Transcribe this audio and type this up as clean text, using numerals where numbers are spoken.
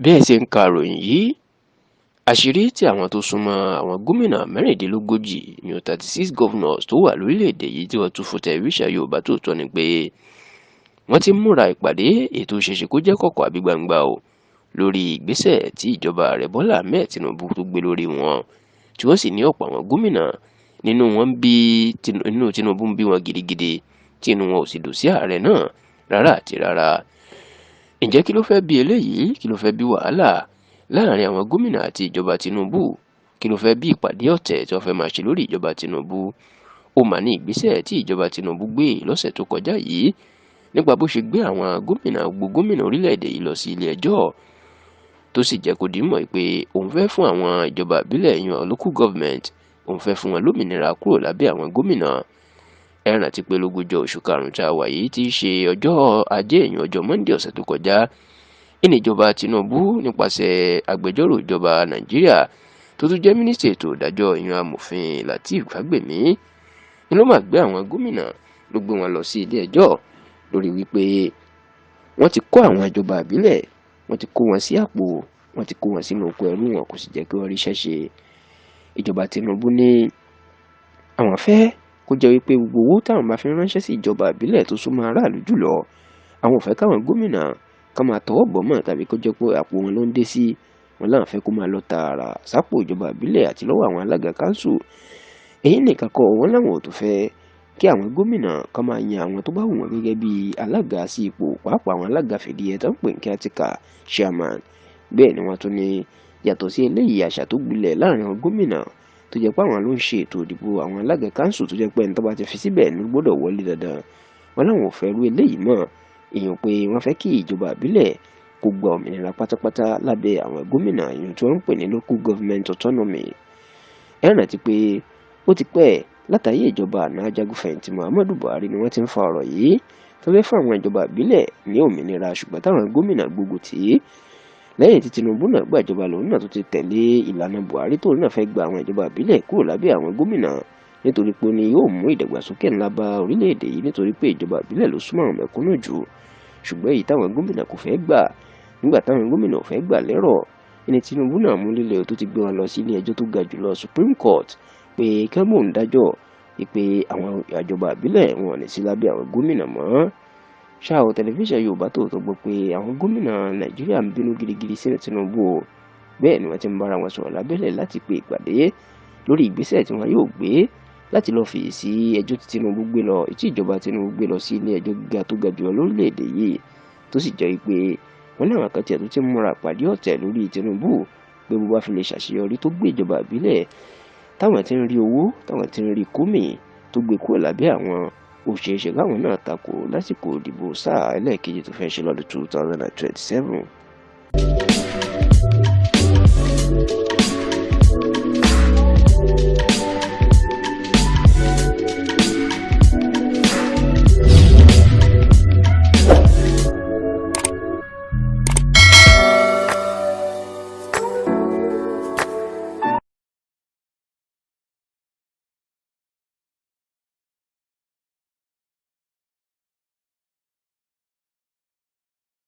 bí ẹ ṣe ń ka ìròyìn yìí, àṣírí tí àwọn tó súnmọ́ àwọn gómìnà mẹ́rìndínlógójì ìyẹn 36 governors tó wà lórílẹ̀‐èdè yìí tí wọ́n tún fún tẹlifíṣàn Yorùbá Tòótọ́ ni pé wọ́n ti múra ìpàdé ètò ìṣẹ̀ṣẹ̀ kó jẹ́ kọ̀kọ̀ àbí gbangba o lórí ìgbésẹ̀ tí ìjọba ààrẹ Bọ́lá Ahmed Tinubu tó gbé lórí wọn, tí wọ́n sì ní ọ̀pọ̀ àwọn gómìnà nínú Tinubu ń bí wọn gidigidi tí inú wọn ò sì dùn sí ààrẹ náà rárá àti rárá. Ǹjẹ́ kí ló fẹ́ bí eléyìí? Kí ló fẹ́ bí wàhálà láàrin àwọn gómìnà àti ìjọba Tinubu? Kí ló fẹ́ bí ìpàdé ọ̀tẹ̀ tí wọ́n fẹ́ máa ṣe lórí ìjọba Tinubu? Ó mà ní ìgbésẹ̀ tí ìjọba Tinubu gbé lọ́sẹ̀ tó kọjá yìí nípa bó ṣe gbé àwọn gbogbo gómìnà orílẹ̀-èdè yìí lọ sí ilé ẹjọ́, tó sì jẹ́ kó dìímọ̀ pé òun fẹ́ fún àwọn ìjọba ìbílẹ̀ yan local government, òun fẹ́ fún wọn lómìnira kúrò lábẹ́ àwọn gómìnà. Ẹ rántí pé lógúnjọ́ oṣù karùn-ún tá a wà yìí tí í ṣe ọjọ́ ajé ọjọ́ Monday ọ̀sẹ̀ tó kọjá, ìníjọba Tinubu nípasẹ̀ agbẹjọ́rò ìjọba Nàìjíríà tó tún jẹ́ mínísítà ètò ìdájọ́ ìyẹn amòfin Lateef Fagbemi ni ló máa gbé àwọn gómìnà ló gbé wọn lọ sí ilé ẹjọ́ lórí wípé wọ́n ti kó àwọn ìjọba ìbílẹ̀, wọ́n ti kó wọn sí àpò, wọ́n ti kó wọn sínú oko ẹrú, wọn kò sì jẹ́ kí wọ́n ríṣẹ́ ṣe. Ìjọba Tinubu ní àwọn fẹ́ kó jẹ́ wípé gbogbo owó táwọn bá fi ránṣẹ́ sí ìjọba ìbílẹ̀ tó súnmọ́ aráàlú jùlọ, àwọn ò fẹ́ káwọn gómìnà ká máa tọwọ́ bọ̀ mọ́ tàbí kó jẹ́ pé àpò wọn ló ń dé sí. Wọn láwọn fẹ́ kó máa lọ tààrà sápò ìjọba ìbílẹ̀ àti lọ́wọ́ àwọn alága káńsù. Èyí nìkan kọ́, wọn láwọn ò tó fẹ́ kí àwọn gómìnà ká máa yan àwọn tó bá wù wọ́n gẹ́gẹ́ bí alága sí ipò, pàápàá àwọn alága fìdíhẹ tó ń pè ní caretaker chairman. Bẹ́ẹ̀ ni wọ́n tún ní yàtọ̀ sí eléyìí àṣà tó gbilẹ̀ láàrin àwọn gómìnà tó jẹ́ pé àwọn ló ń ṣe ètò ìdìbò àwọn alága káńsù tó jẹ́ pé ẹni tó bá ti fi síbẹ̀ ló gbọ́dọ̀ wọlé dandan. Wọn láwọn ò fẹ́ rú eléyìí mọ́, èèyàn pé wọ́n fẹ́ kí ìjọba ìbílẹ̀ kó gba òmìnira pátápátá lábẹ́ àwọn gómìnà èèyàn tí wọ́n ń pè ní local government autonomy. Ẹ rántí pé ó ti pẹ́ látàyè ìjọba àná ajagunfẹ̀yìntì Muhammadu Buhari ni wọ́n ti ń fa ọ̀rọ̀ yìí tó fẹ́ fún àwọn ìjọba ìbílẹ̀ ní òmìnira, ṣùgbọ́n táwọn gómìnà gbógun tì í. Lẹ́yìn tí Tinubu náà gbàjọba lòun náà tó ti tẹ̀lé ìlànà Buhari tó náà fẹ́ gba àwọn ìjọba ìbílẹ̀ kúrò lábẹ́ àwọn gómìnà nítorí pé ó ní yóò mú ìdàgbàsókè ńlá bá orílẹ̀-èdè yìí, nítorí pé ìjọba ìbílẹ̀ ló súnmọ́ àwọn mẹ̀kúnnù jù. Ṣùgbọ́n èyí táwọn gómìnà kò fẹ́ gbà, nígbà táwọn gómìnà ò fẹ́ gbà lẹ́rọ̀, ní Tinubu náà mú lílẹ̀ tó ti gbé wọn lọ sí ilé ẹjọ́ tó ga jùlọ Supreme Court pé kẹ́mọ̀ ń dájọ́ pé àwọn ìjọba ìbílẹ̀ wọn ò ní sí lábẹ́ àwọn gómìnà mọ́. Ṣáà o, tẹlifíṣàn Yorùbá Tòótọ́ gbọ́ pé àwọn gómìnà Nàìjíríà ń bínú gidigidi sí Tinubu o. Bẹ́ẹ̀ ni wọ́n ti ń bára wọn sọ̀rọ̀ lábẹ́lẹ̀ láti pe ìpàdé lórí ìgbésẹ̀ tí wọ́n yóò gbé láti lọ fèsì sí ẹjọ́ tí Tinubu gbé lọ, tí ìjọba Tinubu gbé lọ sí ilé ẹjọ́ gíga tó ga jùlọ lórílẹ̀‐èdè yìí, tó sì jẹ́ pé wọ́n láwọn kan tiẹ̀ tó ti múra ìpàdé ọ̀tẹ̀ lórí Tinubu pé bó bá fi lè ṣàṣeyọrí tó gbé ìjọba ìbílẹ̀ táwọn ti ń rí owó, táwọn ti ń rí kómì tó gbé kúrò lábẹ́ àwọn, ó ṣeé ṣe káwọn náà takò lásìkò ìdìbò sáà ẹlẹ́ẹ̀kejì tó fẹ́ ṣe lọ́dún 2027.